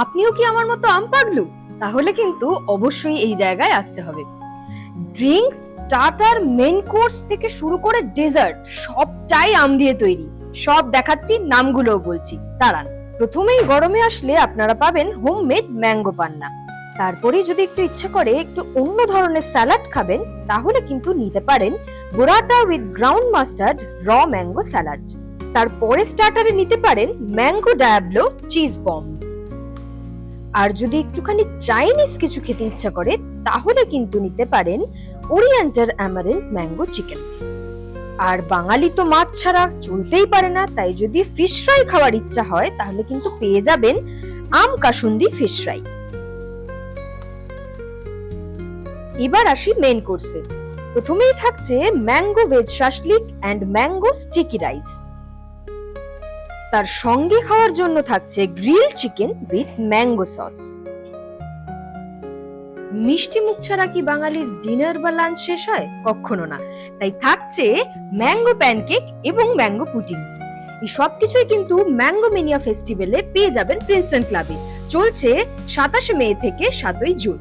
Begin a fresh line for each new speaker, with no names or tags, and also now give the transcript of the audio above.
আপনিও কি আমার মতো আম পাগলু? তাহলে কিন্তু অবশ্যই এই জায়গায় আসতে হবে। ড্রিঙ্কস, স্টার্টার, মেন কোর্স থেকে শুরু করে ডেজার্ট সবটাই আম দিয়ে তৈরি। সব দেখাচ্ছি, নামগুলোও বলছি, দাঁড়ান। প্রথমেই গরমে আসলে আপনারা পাবেন হোমমেড ম্যাঙ্গো পান্না। তারপরে যদি একটু ইচ্ছা করে একটু অন্য ধরনের স্যালাড খাবেন, তাহলে কিন্তু নিতে পারেন বোরাটা উইথ গ্রাউন্ড মাস্টার্ড র ম্যাঙ্গো স্যালাড। তারপরে স্টার্টারে নিতে পারেন ম্যাঙ্গো ডায়াবলো চিজ বম্বস। আর যদি একটুখানি চাইনিজ কিছু খেতে ইচ্ছা করে, তাহলে কিন্তু নিতে পারেন ওরিয়েন্টাল অ্যামারেন্ট ম্যাঙ্গো চিকেন। আর বাঙালি তো মাছ ছাড়া চলতেই পারে না, তাই যদি ফিশ ফ্রাই খাওয়ার ইচ্ছা হয়, তাহলে কিন্তু পেয়ে যাবেন আম কাসুন্দি ফিশ ফ্রাই। এবার আসি মেন কোর্সে। প্রথমেই থাকছে mango veg shashlik and mango sticky rice. তার সঙ্গে খাওয়ার জন্য থাকছে grill chicken with mango sauce. মিষ্টি মুখ ছাড়া কি বাঙালির ডিনার বা লাঞ্চ শেষ হয়? কখনো না। তাই থাকছে ম্যাঙ্গো প্যানকেক এবং ম্যাঙ্গো পুডিং। এই সবকিছুই কিন্তু ম্যাঙ্গো মেনিয়া ফেস্টিভ্যালে পেয়ে যাবেন প্রিন্সটন ক্লাবে। চলছে 27 মে থেকে 7 জুন।